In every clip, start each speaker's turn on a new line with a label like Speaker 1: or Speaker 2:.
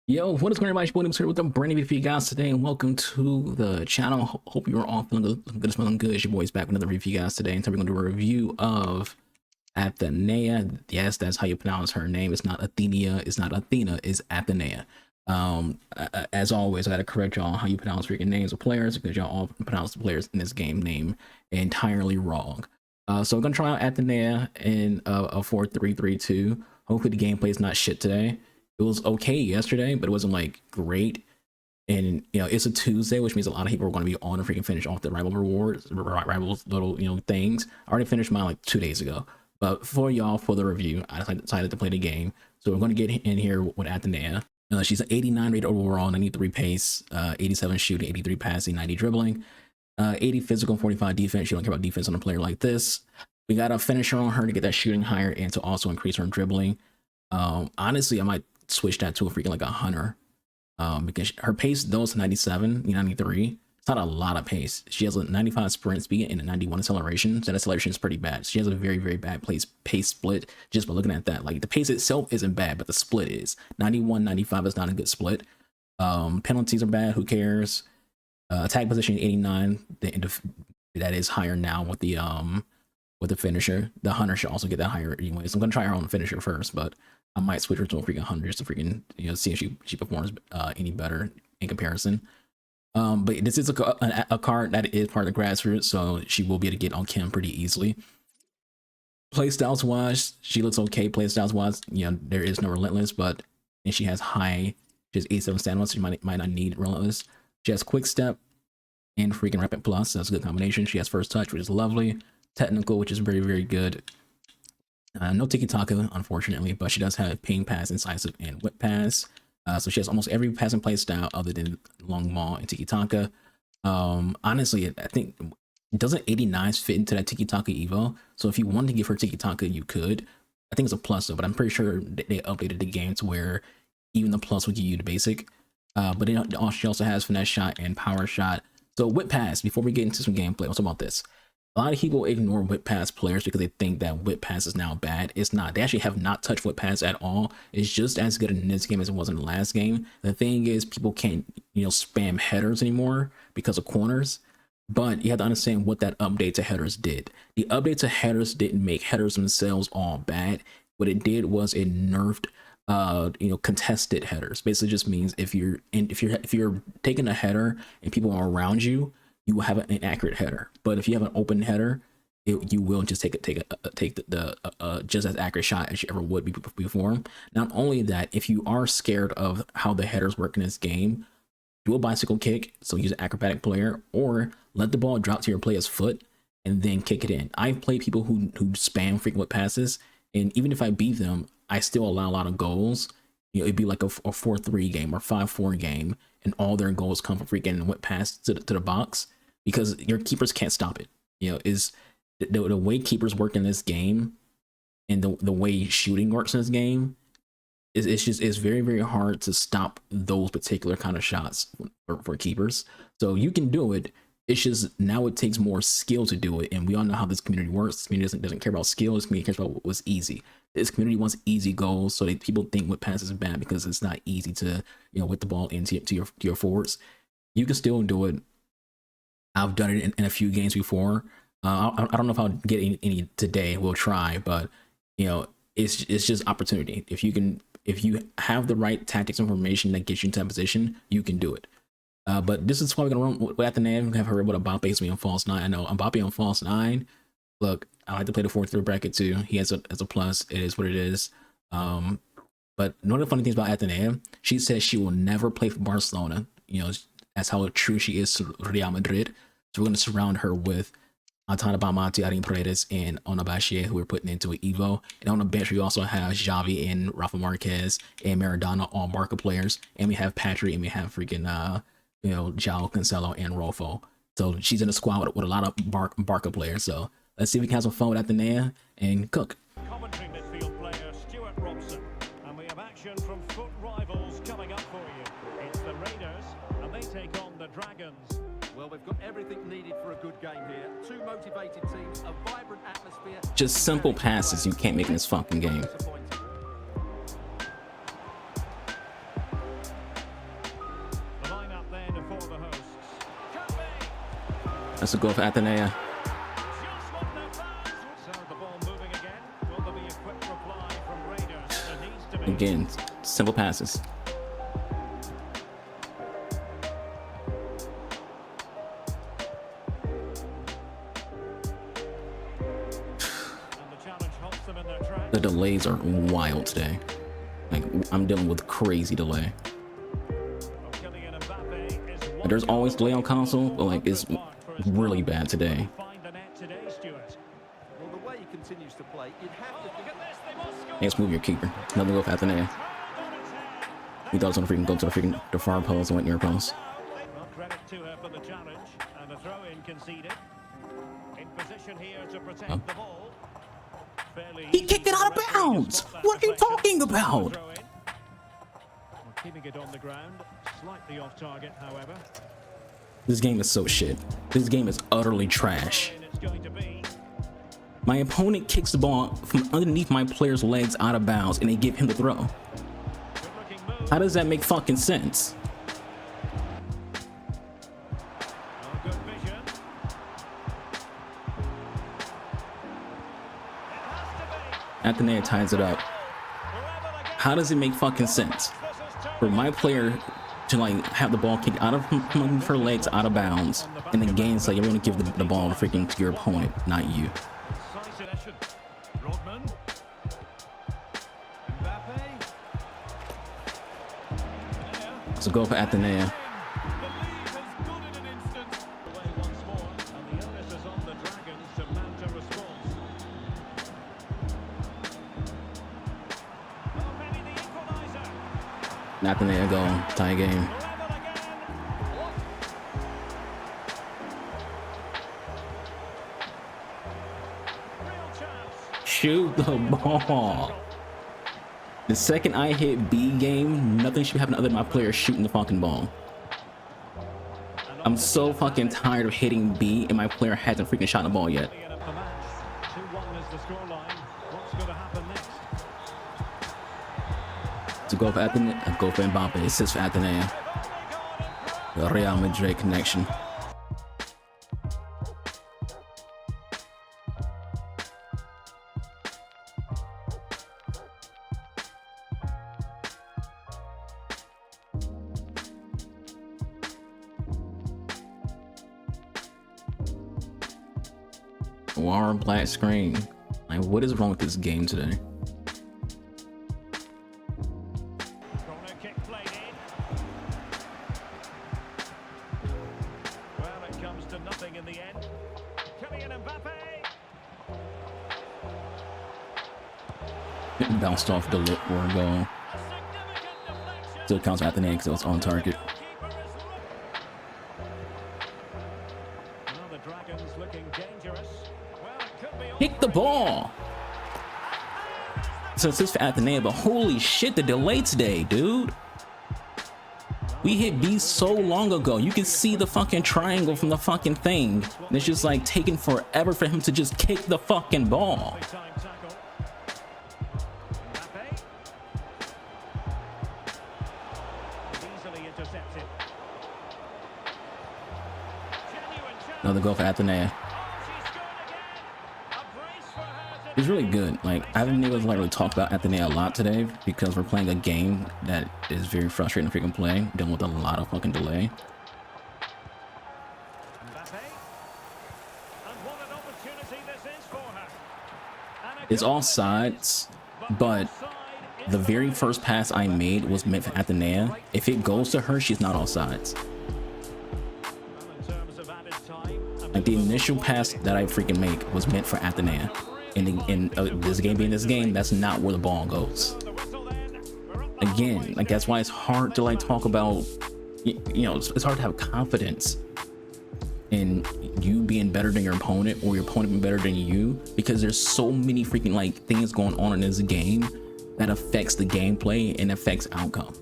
Speaker 1: Yo, what is going on, everybody? It's here with a brand new video for you guys today, and welcome to the channel. Hope you're all feeling good, smelling good. It's your boys back with another review for you guys today, and so we're going to do a review of Athenea. Yes, that's how you pronounce her name. It's not Athenea. It's not Athena. It's Athenea. As always, I got to correct y'all how you pronounce freaking names of players because y'all all pronounce the players in this game name entirely wrong. So we're gonna try out Athenea in a 4-3-3-2. Hopefully the gameplay is not shit today. It was okay yesterday, but it wasn't like great. And it's a Tuesday, which means a lot of people are going to be on to freaking finish off the rival rewards, rivals little things. I already finished mine like 2 days ago. But for y'all, for the review, I decided to play the game. So we're going to get in here with Athenea. She's an 89 rated overall, 93 pace, 87 shooting, 83 passing, 90 dribbling, 80 physical, 45 defense. She don't care about defense on a player like this. We got a finisher on her to get that shooting higher and to also increase her dribbling. Honestly, I might switch that to a freaking like a hunter, because her pace though is 97, 93. It's not a lot of pace. She has a 95 sprint speed and a 91 acceleration, so that acceleration is pretty bad. She has a very bad pace split. Just by looking at that, like the pace itself isn't bad, but the split is 91 95 is not a good split. Penalties are bad. Who cares? Attack position 89. That is higher now with the finisher. The hunter should also get that higher anyway. So I'm gonna try her on the finisher first, but I might switch her to a freaking hunter just to freaking see if she performs any better in comparison. But this is a card that is part of the Grassroots, so she will be able to get on Kim pretty easily. Playstyles wise, she looks okay. Playstyles wise, there is no relentless, but and she has high, she has 87 stamina, so she might not need relentless. She has quick step and freaking rapid plus. So that's a good combination. She has first touch, which is lovely. Technical, which is very good. No tiki-taka, unfortunately, but she does have ping pass, incisive, and whip pass. So she has almost every passing play style other than long ball and tiki-taka. Honestly, I think, doesn't 89 fit into that tiki-taka evo? So if you wanted to give her tiki-taka, you could. I think it's a plus though, but I'm pretty sure they updated the game to where even the plus would give you the basic. But she also has finesse shot and power shot. So whip pass, before we get into some gameplay, let's talk about this. A lot of people ignore whip pass players because they think that whip pass is now bad. It's not. They actually have not touched whip pass at all. It's just as good in this game as it was in the last game. The thing is, people can't, spam headers anymore because of corners. But you have to understand what that update to headers did. The update to headers didn't make headers themselves all bad. What it did was it nerfed contested headers. Basically just means if you're taking a header and people are around you, you will have an inaccurate header. But if you have an open header, you will just take the just as accurate shot as you ever would before. Not only that, if you are scared of how the headers work in this game, do a bicycle kick. So use an acrobatic player, or let the ball drop to your player's foot and then kick it in. I've played people who spam frequent passes, and even if I beat them, I still allow a lot of goals. It'd be like a 4-3 game or 5-4 game, and all their goals come from freaking whip pass to the box, because your keepers can't stop it. Is the way keepers work in this game, and the way shooting works in this game, it's very hard to stop those particular kind of shots for keepers. So you can do it. It's just now it takes more skill to do it, and we all know how this community works. This community doesn't care about skill. This community cares about what's easy. This community wants easy goals, so people think whip pass is bad because it's not easy to whip the ball into your forwards. You can still do it. I've done it in a few games before. I don't know if I'll get any today. We'll try, but it's just opportunity. If you have the right tactics information that gets you into that position, you can do it. But this is why we're gonna run with Athenea. We have her able to Mbappe on false 9. I know Mbappe on false 9. Look, I like to play the 4-3 bracket too. He has a plus. It is what it is. But one of the funny things about Athenea, she says she will never play for Barcelona. That's how true she is to Real Madrid. So we're going to surround her with Antana Bamati, Arin Paredes, and Onabashi, who we're putting into an Evo. And on the bench, we also have Xavi and Rafa Marquez and Maradona, all Barca players. And we have Patrick, and we have freaking, João Cancelo and Rolfo. So she's in a squad with a lot of Barca players. So let's see if we can have some fun with Athenea and cook.
Speaker 2: Commentary midfield player Stuart Robson, and we have action from foot rivals coming up for you. It's the Raiders, and they take on the Dragons.
Speaker 3: Well, we've got everything needed for a good game here. Two motivated teams, a vibrant atmosphere.
Speaker 1: Just simple passes you can't make in this fucking game. That's a goal for Athenea.
Speaker 2: So the ball moving again. Will there be a quick reply from Raiders? There needs to be.
Speaker 1: Again, simple passes.
Speaker 2: And the challenge halts them in their tracks.
Speaker 1: The delays are wild today. Like, I'm dealing with crazy delay.
Speaker 2: Kylian Mbappe is
Speaker 1: Like, there's always delay on console, but like it's really bad today.
Speaker 2: find the net today, Stuart.
Speaker 3: Well, the way he continues to play, you'd have to
Speaker 2: Look
Speaker 3: think
Speaker 2: at this, they must score.
Speaker 1: Let's move your keeper. Another goal for Athenea. We thought it was gonna freaking go to the far post and went near post.
Speaker 2: Well, credit to her for the challenge and a throw-in conceded. In position here to protect the ball. Fairly
Speaker 1: He kicked it out of bounds. What are you talking about?
Speaker 2: throw-in. Well, keeping it on the ground, slightly off target, however.
Speaker 1: This game is so shit. This game is utterly trash.
Speaker 2: And it's going to be.
Speaker 1: My opponent kicks the ball from underneath my player's legs out of bounds and they give him the throw.
Speaker 2: Good-looking move.
Speaker 1: How does that make fucking sense?
Speaker 2: Oh, good vision. It has to be.
Speaker 1: Athenea ties it up. How does it make fucking sense for my player to like have the ball kicked out of her legs out of bounds and the game's like, you're gonna give the ball freaking to your opponent, not you.
Speaker 3: possession. Rodman. Mbappe.
Speaker 1: So go for Athenea.
Speaker 3: The lead has gone in an instant.
Speaker 2: Away once more, and the onus is on the Dragons to mount a response. Oh, maybe the equaliser.
Speaker 1: Athenea go tie game.
Speaker 2: Level again. Real chance.
Speaker 1: Shoot the ball. The second I hit B game, nothing should happen other than my player shooting the fucking ball. I'm so fucking tired of hitting B and my player hasn't freaking shot the ball yet.
Speaker 2: The match. 2-1 is the scoreline. What's going to happen next?
Speaker 1: To go for Athenea, go for Mbappe, assist for Athenea. The Real Madrid connection. War black screen. Like, what is wrong with this game today?
Speaker 2: Corner kick played in. Well, it comes to nothing in the end. Kylian Mbappe.
Speaker 1: It bounced off the lip or a goal.
Speaker 2: A significant deflection.
Speaker 1: Still counts Athenea because it was on target.
Speaker 2: Keeper is now the Dragons looking dangerous. Well, it could be all
Speaker 1: Kick the ball. So it's just for Athenea, but holy shit, the delay today, dude. We hit B so long ago. You can see the fucking triangle from the fucking thing. And it's just like taking forever for him to just kick the fucking ball.
Speaker 2: time tackle. Mbappe. Easily intercepted. Genuine chance.
Speaker 1: Another goal for Athenea.
Speaker 2: Oh, she's scored again. A brace for her to
Speaker 1: He's really good. Like, I haven't been able to like really talk about Athenea a lot today because we're playing a game that is very frustrating to freaking play, dealing with a lot of fucking delay.
Speaker 2: Mbappe. And what an opportunity this is for her. And a
Speaker 1: It's
Speaker 2: good
Speaker 1: all
Speaker 2: finish.
Speaker 1: sides, but
Speaker 2: Offside is
Speaker 1: the very first pass I made was meant for Athenea. If it goes to her, she's not all sides.
Speaker 2: well, in terms of added time.
Speaker 1: Like, the initial pass that I freaking make was meant for Athenea. And in this game being this game, that's not where the ball goes.
Speaker 2: The whistle then. We're up the
Speaker 1: Again,
Speaker 2: halfway
Speaker 1: like, that's why it's hard to like talk about, you know, it's hard to have confidence in you being better than your opponent or your opponent being better than you, because there's so many freaking like things going on in this game that affects the gameplay and affects outcome.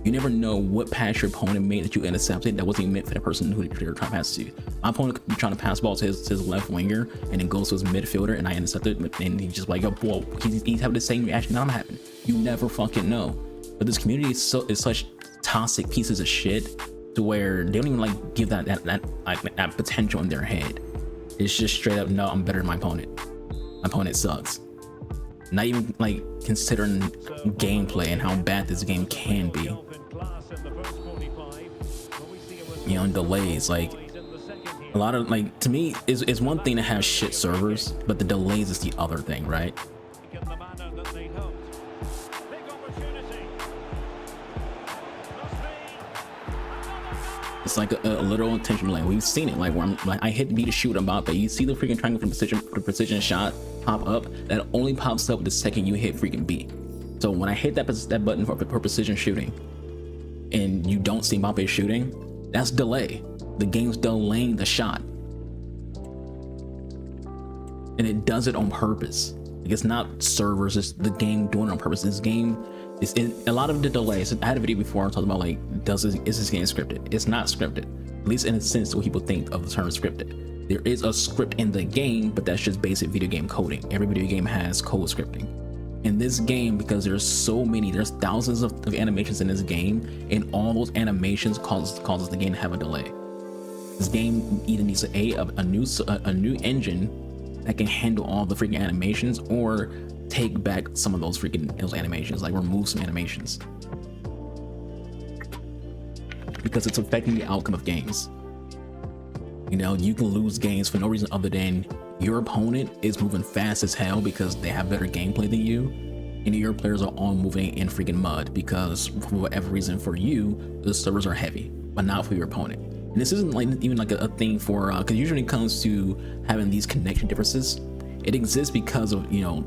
Speaker 1: You never know what pass your opponent made that you intercepted that wasn't even meant for the person who you're trying to pass to. My opponent could be trying to pass the ball to his left winger and then goes to his midfielder and I intercepted, and he's just like, oh, whoa, he's having the same reaction that I'm having. You never fucking know. But this community is such toxic pieces of shit to where they don't even like give that potential in their head. It's just straight up, no, I'm better than my opponent. My opponent sucks. Not even like considering gameplay and how bad this game can be. You know, and delays, like a lot of, like, to me it's one thing to have shit servers, but the delays is the other thing, right? It's like a literal intention delay. We've seen it, like where I'm like, I hit B to shoot a bot, but you see the freaking triangle for the precision shot pop up. That only pops up the second you hit freaking B. So when I hit that button for precision shooting, and you don't see Mbappe shooting, that's delay. The game's delaying the shot, and it does it on purpose. Like, it's not servers, it's the game doing it on purpose. This game is in a lot of the delays. I had a video before I talked about, like, is this game scripted? It's not scripted, at least in a sense what people think of the term scripted. There is a script in the game, but that's just basic video game coding. Every video game has code scripting. In this game, because there's thousands of animations in this game, and all those animations causes the game to have a delay. This game either needs a new engine that can handle all the freaking animations, or take back some of those animations, like remove some animations, because it's affecting the outcome of games. You know, you can lose games for no reason other than your opponent is moving fast as hell because they have better gameplay than you, and your players are all moving in freaking mud because for whatever reason for you the servers are heavy, but not for your opponent. And this isn't like even like a thing for because usually when it comes to having these connection differences, it exists because of, you know,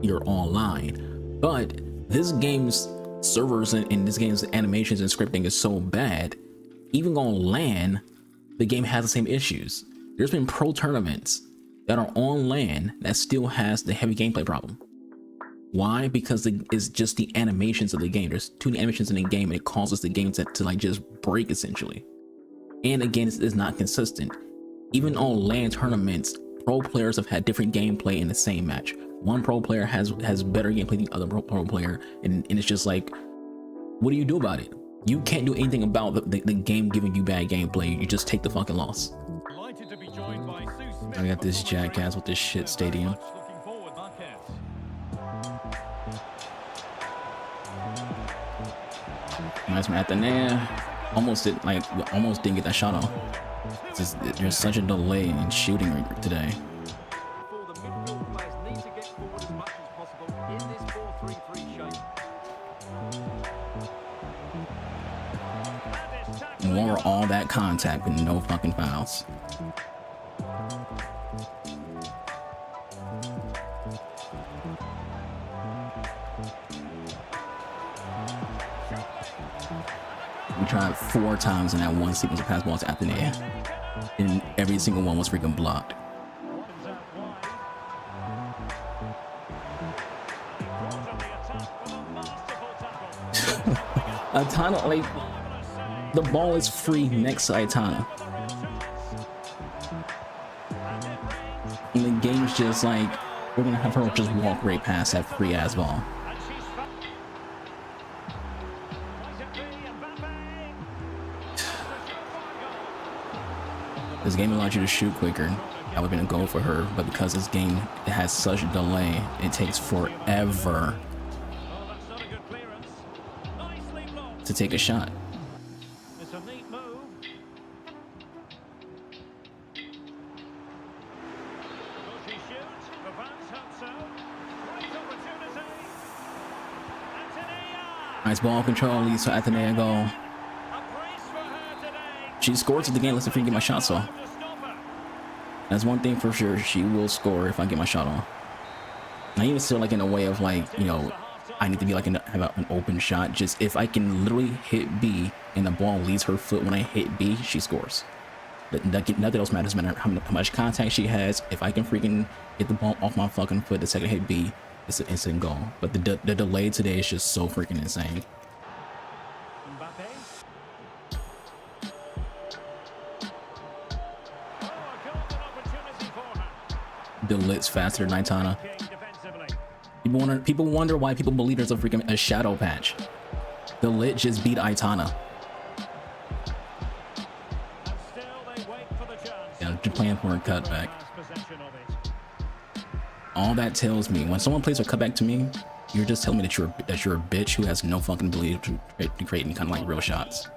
Speaker 1: you're online. But this game's servers and this game's animations and scripting is so bad, even on LAN the game has the same issues. There's been pro tournaments that are on LAN that still has the heavy gameplay problem. Why? Because it's just the animations of the game. There's too many animations in the game, and it causes the game to like just break essentially. And again, it's not consistent. Even on LAN tournaments, pro players have had different gameplay in the same match. One pro player has better gameplay than the other pro player, and it's just like, what do you do about it? You can't do anything about the game giving you bad gameplay. You just take the fucking loss. I got this jackass with this shit stadium. Nice from Athenea. Almost didn't get that shot off. There's such a delay in shooting today. More all that contact with no fucking fouls. We tried 4 times in that one sequence of pass balls to Athenea, and every single one was freaking blocked. Athenea, like, the ball is free next to Athenea, and the game's just like, we're gonna have her just walk right past that free ass ball. This game allowed you to shoot quicker. That would have been a goal for her, but because this game has such a delay, it takes forever to take a shot.
Speaker 2: It's a neat move. She shoots. The fans hope so. Great opportunity. Athenea.
Speaker 1: Nice ball control leads to Athenea goal.
Speaker 2: A brace for her today.
Speaker 1: She scores if the game lets her get my shots off. That's one thing for sure. She will score if I get my shot on. Not even still like in a way of like, you know, I need to be like have an open shot. Just if I can literally hit B and the ball leaves her foot when I hit B, she scores. But nothing else matters. No matter how much contact she has, if I can freaking get the ball off my fucking foot the second I hit B, it's an instant goal. But the delay today is just so freaking insane. The lit's faster than Athenea. People wonder why people believe there's a shadow patch. The lit just beat Athenea. you're playing for a cutback.
Speaker 2: Has possession of it.
Speaker 1: All that tells me, when someone plays a cutback to me, you're just telling me that you're a bitch who has no fucking ability to create any kind of like real shots.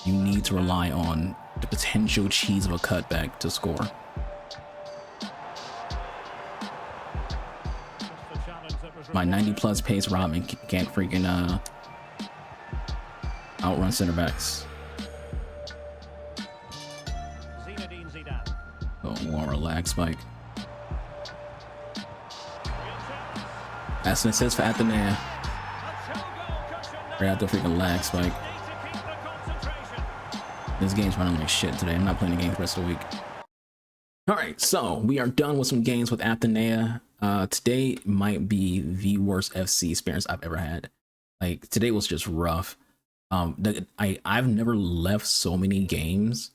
Speaker 1: You need to rely on the potential cheese of a cutback to score.
Speaker 2: Just the challenge that was
Speaker 1: My 90
Speaker 2: required.
Speaker 1: plus pace Robin can't freaking outrun center backs.
Speaker 2: Zinedine Zidane.
Speaker 1: Oh, more relax, Mike.
Speaker 2: Real chance.
Speaker 1: That's an assist for Athenea.
Speaker 2: A show goal cushion now.
Speaker 1: Right out the freaking lag spike.
Speaker 2: Need to keep the concentration.
Speaker 1: This game's running like shit today. I'm not playing the game the rest of the week. All right, so we are done with some games with Athenea. Today might be the worst FC experience I've ever had. Like, today was just rough. I've never left so many games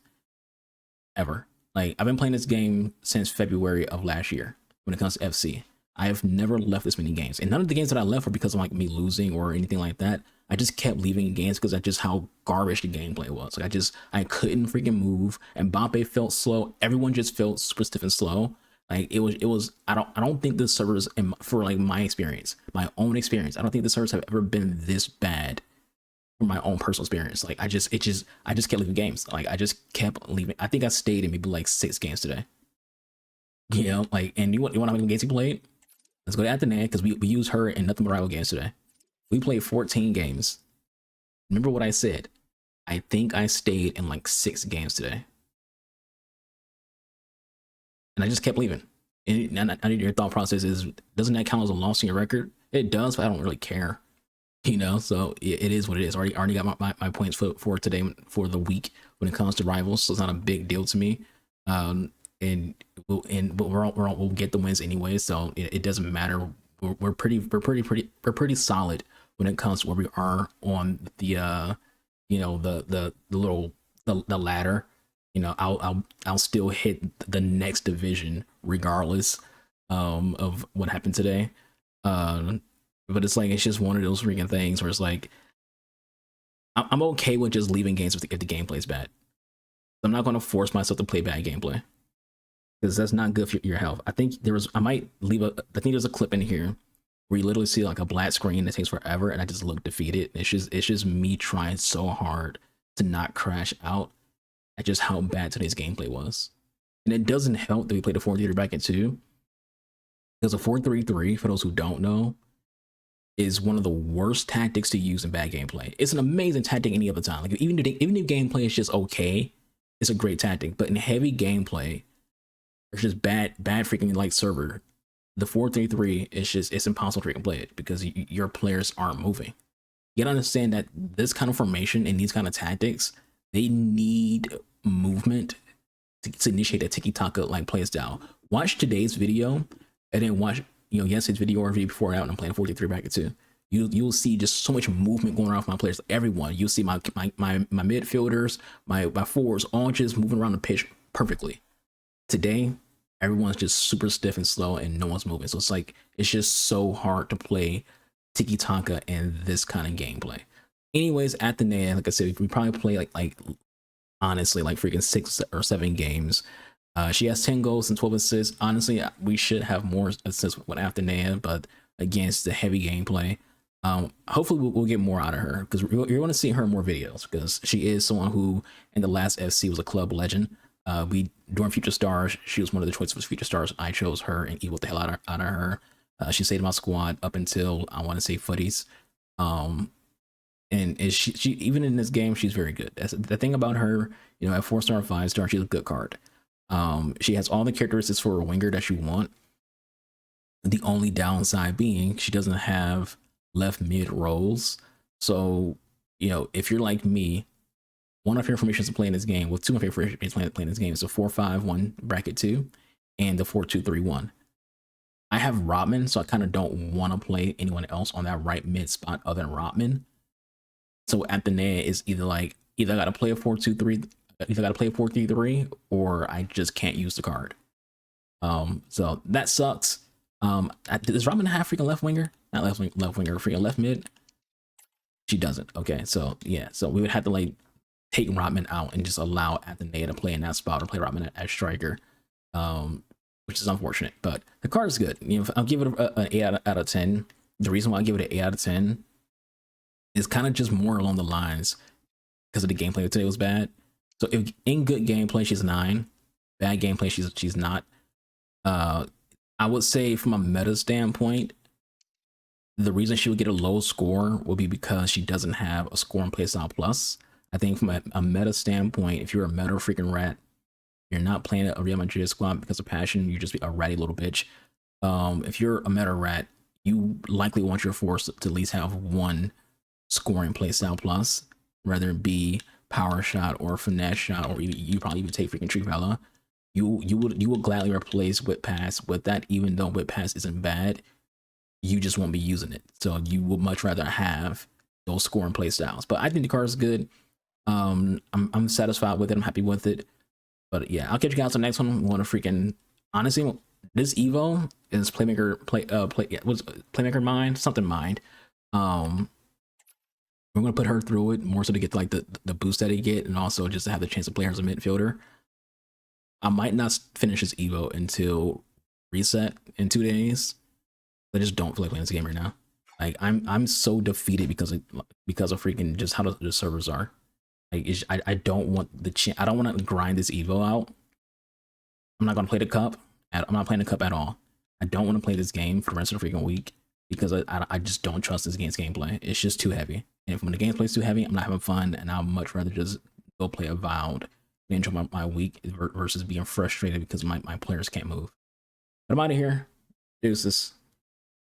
Speaker 1: ever. Like, I've been playing this game since February of last year when it comes to FC. I have never left this many games, and none of the games that I left were because of like me losing or anything like that. I just kept leaving games because that's just how garbage the gameplay was. Like, I couldn't freaking move. And Mbappe felt slow. Everyone just felt super stiff and slow. Like, it was. I don't think the servers, for like my experience, my own experience, I don't think the servers have ever been this bad. From my own personal experience, like I just kept leaving games. Like, I just kept leaving. I think I stayed in maybe like 6 games today. You know, like, and you want to know how many games he played? Let's go to Athenea because we used her in nothing but rival games today. We played 14 games. Remember what I said? I think I stayed in like 6 games today. And I just kept leaving. And I need your thought process is, doesn't that count as a loss in your record? It does, but I don't really care. You know, so it is what it is. I already got my points for today, for the week when it comes to rivals, so it's not a big deal to me. And we'll get the wins anyway, so it doesn't matter. We're pretty solid when it comes to where we are on the you know, the ladder. You know, I'll still hit the next division regardless of what happened today. But it's like, it's just one of those freaking things where it's like, I'm okay with just leaving games if the gameplay is bad. I'm not going to force myself to play bad gameplay because that's not good for your health. I think I think there's a clip in here where you literally see like a black screen that takes forever, and I just look defeated. It's just me trying so hard to not crash out at just how bad today's gameplay was. And it doesn't help that we played a 4-3 bracket too, because a 4-3-3, for those who don't know, is one of the worst tactics to use in bad gameplay. It's an amazing tactic any other time. Like, even if gameplay is just okay, it's a great tactic. But in heavy gameplay, it's just bad freaking like server. The 4-3-3 is just, it's impossible to freaking play it because your players aren't moving. You gotta understand that this kind of formation and these kind of tactics, they need movement to initiate a tiki-taka like play style. Watch today's video and then watch, you know, yesterday's video or video before out, and I'm playing 4-3 bracket too. You'll see just so much movement going around with my players. Everyone, you'll see my midfielders, my forwards, all just moving around the pitch perfectly. Today, everyone's just super stiff and slow, and no one's moving. So it's like, it's just so hard to play tiki taka in this kind of gameplay. Anyways, Athenea, like I said, we probably play like honestly like freaking 6 or 7 games. She has 10 goals and 12 assists. Honestly, we should have more assists with Athenea, but against the heavy gameplay, hopefully we'll get more out of her, because you're going to see her in more videos, because she is someone who in the last FC was a club legend. During Future Stars, she was one of the choices for Future Stars. I chose her and equaled the hell out of her. She stayed in my squad up until, I want to say, footies. And she even in this game, she's very good. That's the thing about her, you know, at 4-star, 5-star, she's a good card. She has all the characteristics for a winger that you want. The only downside being she doesn't have left mid roles. So, you know, if you're like me, one of your formations to play in this game, well, 2 of your formations to play in this game is a 4-5-1 bracket 2 and the 4-2-3-1. I have Rotman, so I kind of don't want to play anyone else on that right mid spot other than Rotman. So Athenea is either I gotta play a 4-2-3, either gotta play a 4-3-3, or I just can't use the card. So that sucks. Does Rotman have freaking left winger? Not left winger, freaking left mid. She doesn't. Okay, so yeah, so we would have to like take Rodman out and just allow Athenea to play in that spot or play Rodman as striker, which is unfortunate. But the card is good. You know, I'll give it an 8 out of 10. The reason why I give it an 8 out of 10 is kind of just more along the lines because of the gameplay today was bad. So if in good gameplay she's 9, bad gameplay she's not. I would say from a meta standpoint, the reason she would get a low score will be because she doesn't have a score in playstyle plus. I think from a meta standpoint, if you're a meta freaking rat, you're not playing a Real Madrid squad because of passion, you just be a ratty little bitch. If you're a meta rat, you likely want your force to at least have one scoring playstyle plus, whether it be power shot or finesse shot, or you probably even take freaking Trivella. You would gladly replace whip pass with that, even though whip pass isn't bad. You just won't be using it, so you would much rather have those scoring play styles. But I think the card is good. I'm satisfied with it. I'm happy with it. But yeah, I'll catch you guys on the next one. I want to freaking honestly, this Evo is playmaker mind, something mind. We're gonna put her through it more so to get like the boost that he get, and also just to have the chance to play her as a midfielder. I might not finish this Evo until reset in 2 days. I just don't feel like playing this game right now. Like I'm so defeated because of freaking just how the servers are. Like I don't want I don't want to grind this Evo out. I'm not gonna play the cup. I'm not playing the cup at all. I don't want to play this game for the rest of the freaking week because I just don't trust this game's gameplay. It's just too heavy. And when the gameplay's too heavy, I'm not having fun, and I'd much rather just go play Avowed and enjoy my week versus being frustrated because my players can't move. But I'm out of here. Deuces.